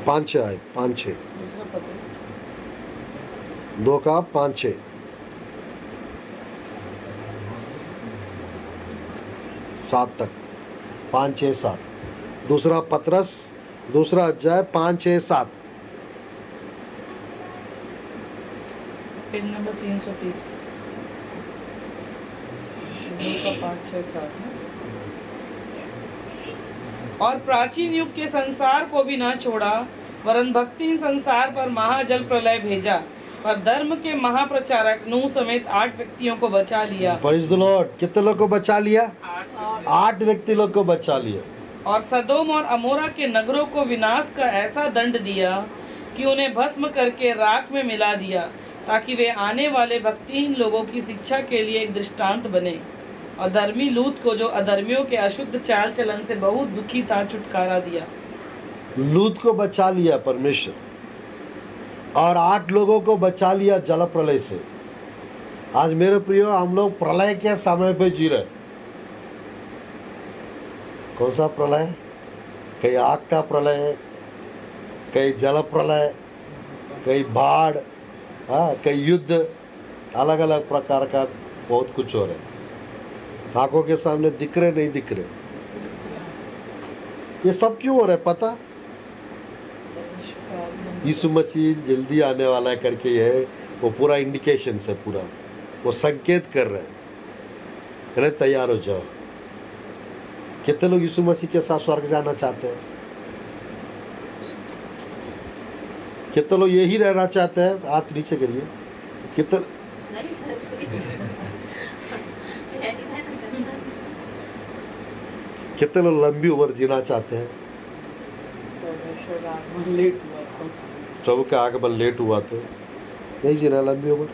A: 5-6 आयत, 5-6, 2 का 5-6। सात तक, 5-6-7। दूसरा पत्रस 2 अध्याय 5-6-7।
B: पेज नंबर 330, 2 का 5-6-7। और प्राचीन युग के संसार को भी न छोड़ा, वरन भक्तिहीन संसार पर महाजल प्रलय भेजा और धर्म के महाप्रचारक नूह समेत 8 व्यक्तियों को बचा लिया।
A: Praise the Lord. कितने लोग को बचा लिया? 8 व्यक्ति लोग को बचा लिया।
B: और सदोम और अमोरा के नगरों को विनाश का ऐसा दंड दिया कि उन्हें भस्म करके राख में मिला दिया, ताकि वे आने वाले भक्तिहीन लोगों की शिक्षा के लिए एक दृष्टांत बने। और धर्मी लूत को, जो अधर्मियों के अशुद्ध चाल चलन से बहुत दुखी था, छुटकारा दिया।
A: लूत को बचा लिया परमेश्वर, और 8 लोगों को बचा लिया जल प्रलय से। आज मेरे प्रियो, हम लोग प्रलय के समय पे जी रहे। कौन सा प्रलय? कहीं आग का प्रलय, कहीं जल प्रलय, कहीं बाढ़, हाँ, कहीं युद्ध, अलग अलग प्रकार का बहुत कुछ हो रहा है। आंखों के सामने दिख रहे नहीं दिख रहे। ये सब क्यों हो रहा है पता? यीशु मसीह जल्दी आने वाला है करके ये वो पूरा इंडिकेशन है, पूरा वो संकेत कर रहे हैं, अरे तैयार हो जाओ। कितने लोग यीशु मसीह के साथ स्वर्ग जाना चाहते हैं? कितने लोग यही रहना चाहते हैं? हाथ नीचे करिए। कितने कितने लोग लंबी उम्र जीना चाहते हैं?
B: लेट हुआ था।
A: प्रभु के आगमन लेट हुआ तो नहीं जीना लंबी उम्र।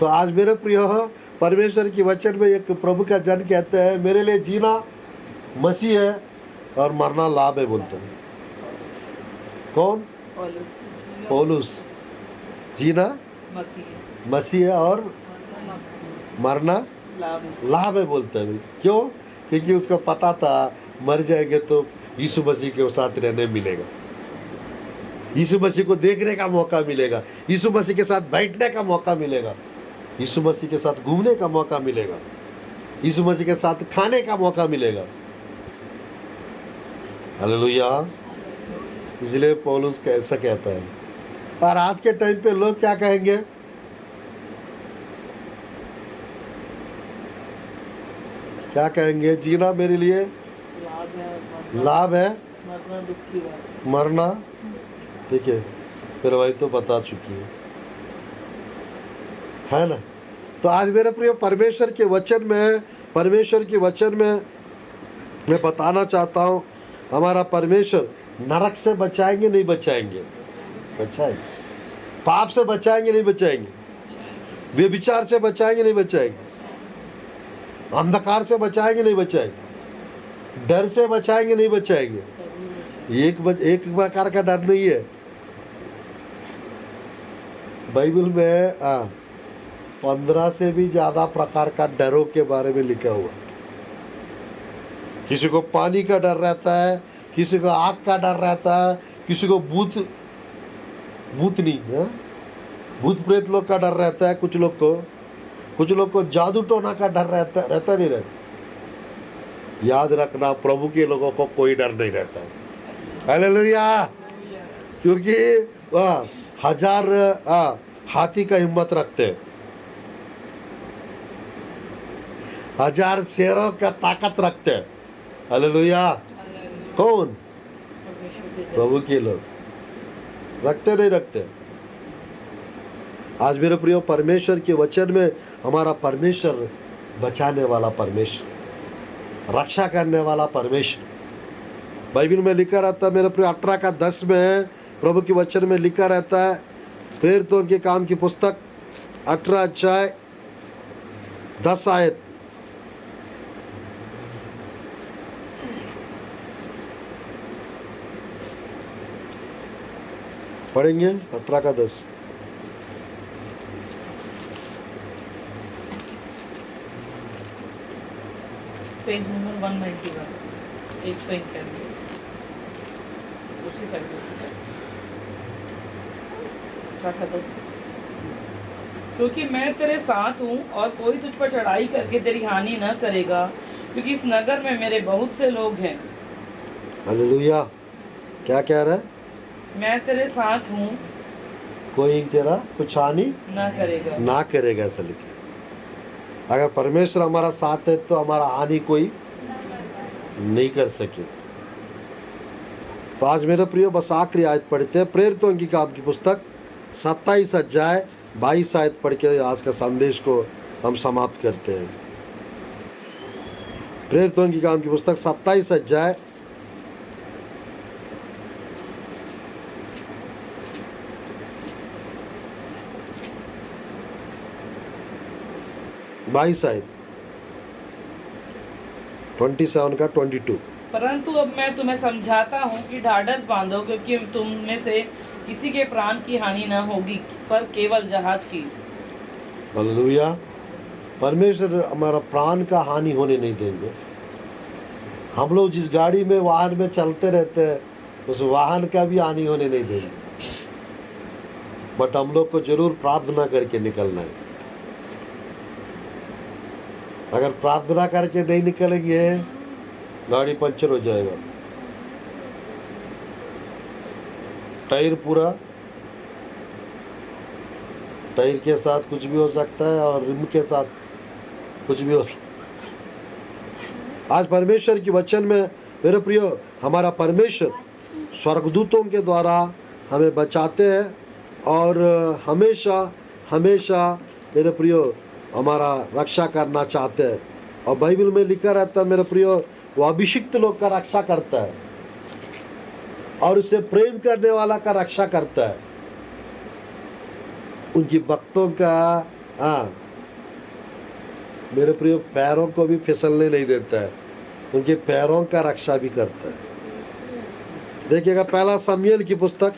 A: तो आज मेरे प्रिय परमेश्वर की वचन में एक प्रभु का जन कहते हैं, मेरे लिए जीना मसीह है और मरना लाभ है बोलते हैं। कौन? पौलुस। जीना मसीह है और मरना लाभ है बोलते हैं। क्यों? क्योंकि उसको पता था मर जाएंगे तो यीशु मसीह के साथ रहने मिलेगा, यीशु मसीह को देखने का मौका मिलेगा, यीशु मसीह के साथ बैठने का मौका मिलेगा, यीशु मसीह के साथ घूमने का मौका मिलेगा, यीशु मसीह के साथ खाने का मौका मिलेगा। हालेलुया। इसलिए पौलुस कैसा कहता है। और आज के टाइम पे लोग क्या कहेंगे? क्या कहेंगे? जीना मेरे लिए लाभ है,
B: मरना दुख की बात।
A: मरना ठीक है। फिर वही तो बता चुकी है ना। तो आज मेरे प्रिय परमेश्वर के वचन में मैं बताना चाहता हूँ, हमारा परमेश्वर नरक से बचाएंगे नहीं बचाएंगे? बचाएंगे। पाप से बचाएंगे नहीं बचाएंगे? व्यभिचार से बचाएंगे नहीं बचाएंगे? अंधकार से बचाएंगे नहीं बचाएंगे? डर से बचाएंगे नहीं बचाएंगे? एक प्रकार का डर नहीं है। बाइबल में 15 से भी ज्यादा प्रकार का डरों के बारे में लिखा हुआ। किसी को पानी का डर रहता है, किसी को आग का डर रहता है, किसी को भूत प्रेत लोग का डर रहता है, कुछ लोग को जादू टोना का डर रहता नहीं रहता। याद रखना, प्रभु के लोगों को कोई डर नहीं रहता। हालेलुया। क्योंकि वह 1000 हाथी का हिम्मत रखते हैं, 1000 शेरों का ताकत रखते हैं। हालेलुया। कौन? प्रभु के लोग रखते नहीं रखते। आज मेरे प्रिय परमेश्वर के वचन में हमारा परमेश्वर बचाने वाला परमेश्वर, रक्षा करने वाला परमेश्वर। बाइबल में लिखा रहता है मेरे प्रिय 18:10 में प्रभु के वचन में लिखा रहता है, प्रेरितों के काम की पुस्तक 18 अध्याय 10 आयत। पढ़ेंगे 18:10।
B: पेज नंबर 191, 191 उसी साइड 18:10। क्योंकि मैं तेरे साथ हूँ और कोई तुझ पर चढ़ाई करके तेरी हानि न करेगा, क्योंकि इस नगर में मेरे बहुत से लोग हैं।
A: हालेलुया। क्या कह रहा है?
B: मैं तेरे साथ हूँ,
A: कोई तेरा कुछ हानि
B: ना
A: करेगा ऐसा लिखा। अगर परमेश्वर हमारा साथ है तो हमारा हानि कोई नहीं कर सके। तो आज मेरे प्रियो बस आखिरी आयत पढ़ते हैं, प्रेरितों की काम की पुस्तक 27 अध्याय 22 आयत पढ़ के आज का संदेश को हम समाप्त करते हैं। प्रेरितों की काम की पुस्तक 27 अध्याय 22 आयत 27 का 22।
B: परंतु अब मैं तुम्हें समझाता हूँ कि ढाढ़स बांधो, क्योंकि तुम में से किसी के प्राण की हानि न होगी, पर केवल जहाज की।
A: हालेलुया। परमेश्वर हमारा प्राण का हानि होने नहीं देंगे। हम लोग जिस गाड़ी में वाहन में चलते रहते हैं उस वाहन का भी हानि होने नहीं देंगे, बट हम लोग को जरूर प्रार्थना करके निकलना है। अगर प्रार्थना करके नहीं निकलेंगे गाड़ी पंचर हो जाएगा। टायर पूरा, टायर के साथ कुछ भी हो सकता है और रिम के साथ कुछ भी हो सकता है। आज परमेश्वर की वचन में मेरे प्रियो हमारा परमेश्वर स्वर्गदूतों के द्वारा हमें बचाते हैं और हमेशा हमेशा मेरे प्रियो हमारा रक्षा करना चाहते हैं। और बाइबल में लिखा रहता है मेरे प्रियो वो अभिषिक्त लोग का रक्षा करता है और उसे प्रेम करने वाला का रक्षा करता है, उनकी भक्तों का। हाँ मेरे प्रियो पैरों को भी फिसलने नहीं देता है, उनके पैरों का रक्षा भी करता है। देखिएगा पहला शमूएल की पुस्तक,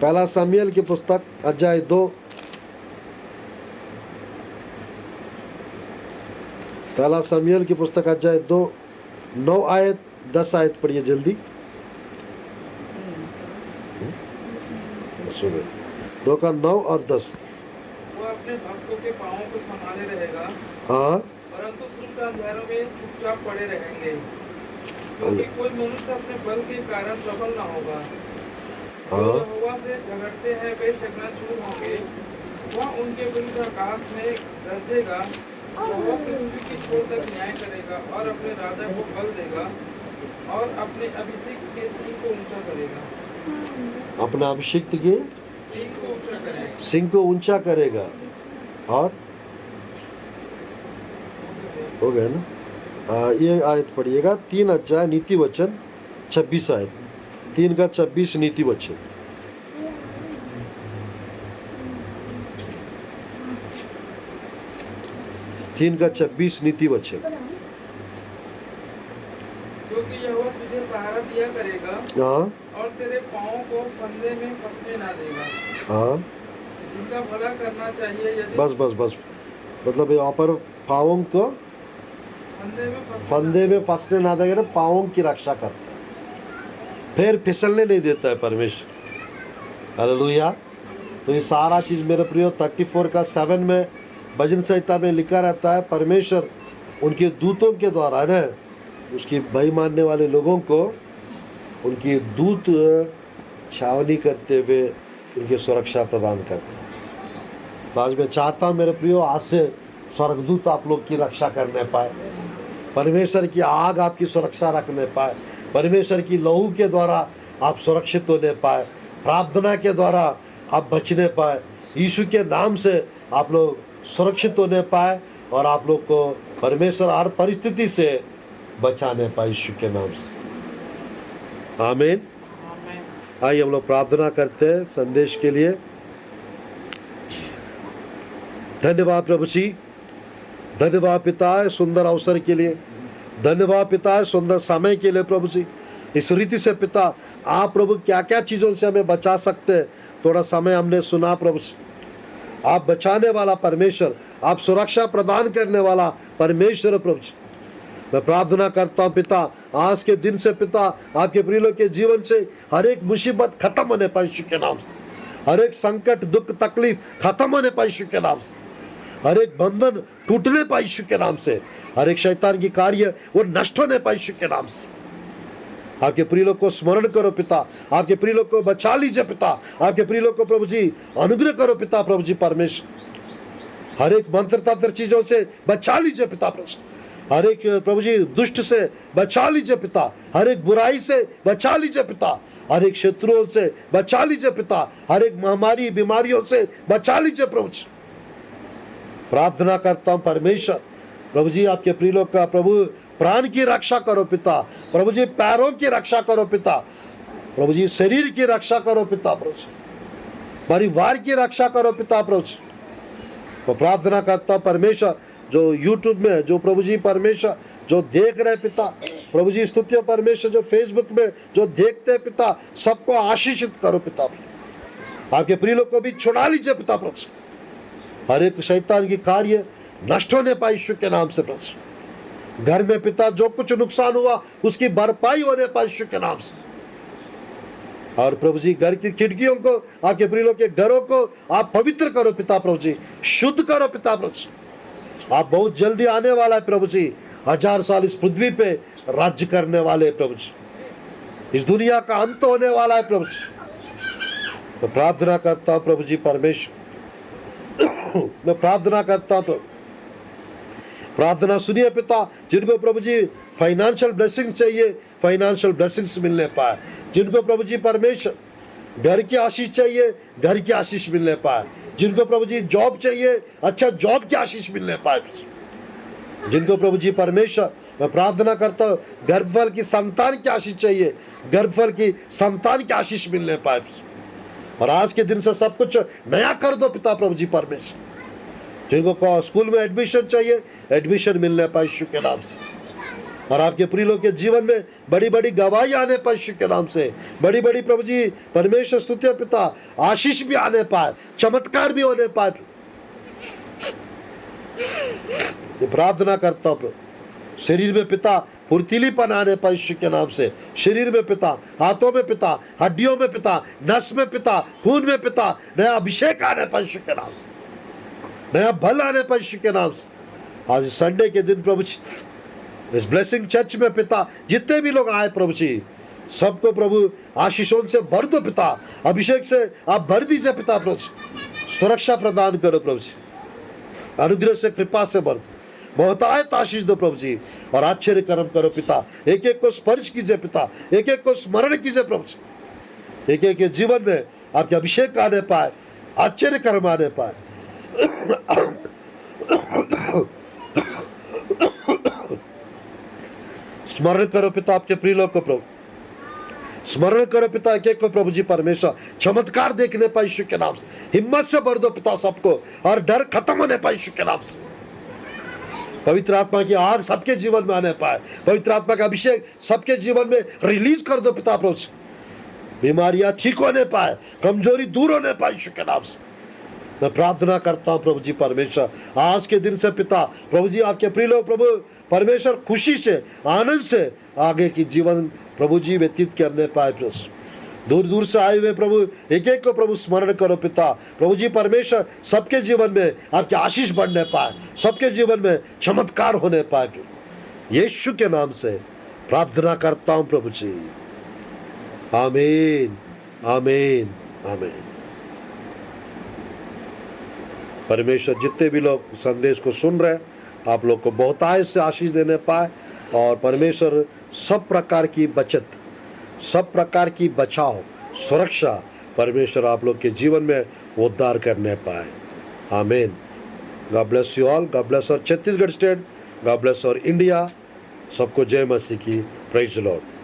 A: पहला शमूएल की पुस्तक अध्याय 2, पहला शमूएल की पुस्तक अध्याय 2 9 आयत 10 आयत पढ़िए जल्दी। 2 का 9 और 10।
C: वो अपने भक्तों के पाँवों को संभाले रहेगा,
A: हाँ
C: परंतु दुष्ट अंधेरों में चुपचाप पड़े रहेंगे, क्योंकि कोई मनुष्य अपने बल के कारण प्रबल न होगा। जो यहोवा से झगड़ते हैं वे चकनाचूर होंगे। वह उनके विरुद्ध आकाश में गरजेगा, यहोवा पृथ्वी की छोर तक न्याय करेगा और अपने राजा को बल देगा और अपने अभिषिक्त के सींग को ऊंचा करेगा।
A: अपना अभिषिक्त के
C: सींग को ऊंचा करेगा।
A: सिंह को ऊंचा करेगा। और हो गया ना। ये आयत पढ़िएगा 3 अध्याय नीति वचन 26 आयत, 3 का 26 नीति वचन। तीन का 26 नीति वचन।
C: क्योंकि यहोवा तुझे सहारा दिया करेगा
A: हाँ
C: और तेरे पाँव को फंदे में फंसने ना देगा।
A: हाँ
C: जिनका भला करना चाहिए यदि
A: बस बस बस, मतलब यहाँ पर पाँवों को फंदे में फंसने ना देगा, पाँवों की रक्षा करता है, फिर फिसलने नहीं देता है परमेश्वर। हालेलुया। तो ये सारा चीज़ मेरे प्रियो 34 का 7 में भजन संहिता में लिखा रहता है, परमेश्वर उनके दूतों के द्वारा ना उसकी भय मानने वाले लोगों को उनकी दूत छावनी करते हुए उनकी सुरक्षा प्रदान करते हैं। तो आज मैं चाहता हूँ मेरे प्रियो आज से स्वर्गदूत आप लोग की रक्षा करने पाए, परमेश्वर की आग आपकी सुरक्षा रखने पाए, परमेश्वर की लहू के द्वारा आप सुरक्षित होने पाए, प्रार्थना के द्वारा आप बचने पाए, यीशु के नाम से आप लोग सुरक्षित होने पाए और आप लोग को परमेश्वर हर परिस्थिति से बचाने पाए यीशु के नाम से। आमीन। आइए हम लोग प्रार्थना करते हैं संदेश के लिए। धन्यवाद प्रभु जी, धन्यवाद पिता है सुंदर अवसर के लिए, धन्यवाद पिता है सुंदर समय के लिए प्रभु जी। इस रीति से पिता आप प्रभु क्या क्या चीज़ों से हमें बचा सकते हैं, थोड़ा समय हमने सुना प्रभु जी। आप बचाने वाला परमेश्वर, आप सुरक्षा प्रदान करने वाला परमेश्वर प्रभु जी। मैं प्रार्थना करता हूँ पिता आज के दिन से पिता आपके प्रिय के जीवन से हर एक मुसीबत खत्म होने पाए यीशु के नाम से, हर एक संकट दुख तकलीफ खत्म होने पाए यीशु के नाम से, हर एक बंधन टूटने पाए यीशु के नाम से, हर एक शैतान की कार्य वो नष्ट होने पाए यीशु के नाम से। आपके प्रिय लोग को स्मरण करो पिता, आपके प्रिय लोग को बचा लीजिए पिता, आपके प्रिय लोग को प्रभु जी अनुग्रह करो पिता प्रभु जी परमेश्वर। हर एक मंत्र तंत्र चीजों से बचा लीजिए पिता प्रभु, हर एक प्रभु जी दुष्ट से बचा लीजिए पिता, हर एक बुराई से बचा लीजिए पिता, हर एक शत्रुओं से बचा लीजिए पिता, हर एक महामारी बीमारियों से बचा लीजिए प्रभु जी। प्रार्थना करता हूँ परमेश्वर प्रभु जी आपके प्रिय लोग का प्रभु प्राण की रक्षा करो पिता, प्रभु जी पैरों की रक्षा करो पिता, प्रभु जी शरीर की रक्षा करो पिता प्रभु जी, परिवार की रक्षा करो पिता प्रभु जी। तो प्रार्थना करता हूँ परमेश्वर जो YouTube में जो प्रभु जी परमेश्वर जो देख रहे पिता प्रभु जी स्तुतियों परमेश्वर जो फेसबुक में जो देखते हैं पिता सबको आशीषित करो पिता, आपके प्रिय लोग को भी छुड़ा लीजिए पिता प्रभु, हर एक शैतान की कार्य नष्ट होने पाए यीशु के नाम से प्रभु। घर में पिता जो कुछ नुकसान हुआ उसकी भरपाई होने पाए यीशु के नाम से। और प्रभु जी घर की खिड़कियों को आपके प्रिय लोग के घरों को आप पवित्र करो पिता प्रभु जी, शुद्ध करो पिता प्रभु जी। आप बहुत जल्दी आने वाला है प्रभु जी, 1000 साल इस पृथ्वी पे राज्य करने वाले प्रभु जी। इस दुनिया का अंत होने वाला है प्रभु जी। मैं प्रार्थना करता हूँ प्रभु जी परमेश्वर, मैं प्रार्थना करता हूँ प्रभु, प्रार्थना सुनिए पिता, जिनको प्रभु जी फाइनेंशियल ब्लेसिंग चाहिए, फाइनेंशियल ब्लेसिंग्स मिलने पाए। जिनको प्रभु जी परमेश्वर घर की आशीष चाहिए, घर की आशीष मिलने पाए। जिनको प्रभु जी जॉब चाहिए, अच्छा जॉब की आशीष मिलने पाए। जिनको प्रभु जी परमेश्वर, मैं प्रार्थना करता हूँ गर्भफल की संतान की आशीष चाहिए, गर्भफल की संतान की आशीष मिलने पाए। और आज के दिन से सब कुछ नया कर दो पिता प्रभु जी परमेश्वर। जिनको स्कूल में एडमिशन चाहिए, एडमिशन मिलने पाए यीशु के नाम से। और आपके प्रिय लोग के जीवन में बड़ी बड़ी गवाही आने पाए यीशु के नाम से। बड़ी बड़ी प्रभु जी परमेश्वर स्तुति पिता आशीष भी आने पाए, चमत्कार भी होने पाए। प्रार्थना करता हूँ शरीर में पिता फुर्तीलीपन आने पाए यीशु के नाम से। शरीर में पिता, हाथों में पिता, हड्डियों में पिता, नस में पिता, खून में पिता, नया अभिषेक आने पाए यीशु के नाम से, नया बल आने पाए यीशु के नाम से। आज संडे के दिन प्रभु जी इस ब्लेसिंग चर्च में पिता जितने भी लोग आए प्रभु जी, सबको प्रभु आशीषों से भर दो पिता, अभिषेक से आप भर दीजिए पिता प्रभु जी। सुरक्षा प्रदान करो प्रभु जी, अनुग्रह से कृपा से भर दो, बहुतायत आशीष दो प्रभु जी। और आश्चर्य कर्म करो पिता, एक एक को स्पर्श कीजिए पिता, एक एक को स्मरण कीजिए प्रभु जी। एक एक के जीवन में आपके अभिषेक आने पाए, आश्चर्य कर्म आने पाए। स्मरण करो पिता आपके प्रिय लोग को प्रभु, स्मरण करो पिता एक एक को प्रभु जी परमेश्वर। चमत्कार देखने पाए यीशु के नाम से, हिम्मत से भर दो पिता सबको, और डर खत्म होने पाए यीशु के नाम से। पवित्र आत्मा की आग सबके जीवन में आने पाए, पवित्र आत्मा का अभिषेक सबके जीवन में रिलीज कर दो पिता प्रभु जी। बीमारियां ठीक होने पाए, कमजोरी दूर होने पाए यीशु के नाम से। मैं प्रार्थना करता हूँ प्रभु जी परमेश्वर, आज के दिन से पिता प्रभु जी आपके प्रिय लोग प्रभु परमेश्वर खुशी से, आनंद से आगे की जीवन प्रभु जी व्यतीत करने पाए। प्रभु दूर दूर से आए हुए प्रभु एक एक को प्रभु स्मरण करो पिता प्रभु जी परमेश्वर, सबके जीवन में आपके आशीष बढ़ने पाए, सबके जीवन में चमत्कार होने पाए। यीशु के नाम से प्रार्थना करता हूँ प्रभु जी, आमीन आमीन आमीन। परमेश्वर जितने भी लोग संदेश को सुन रहे हैं, आप लोग को बहुतायत से आशीष देने पाए, और परमेश्वर सब प्रकार की बचत, सब प्रकार की बचाव, सुरक्षा परमेश्वर आप लोग के जीवन में उद्धार करने पाए। आमीन। God bless you all, God bless और छत्तीसगढ़ स्टेट, गॉड ब्लेस और इंडिया। सबको जय मसीह की, प्रेज द लॉर्ड।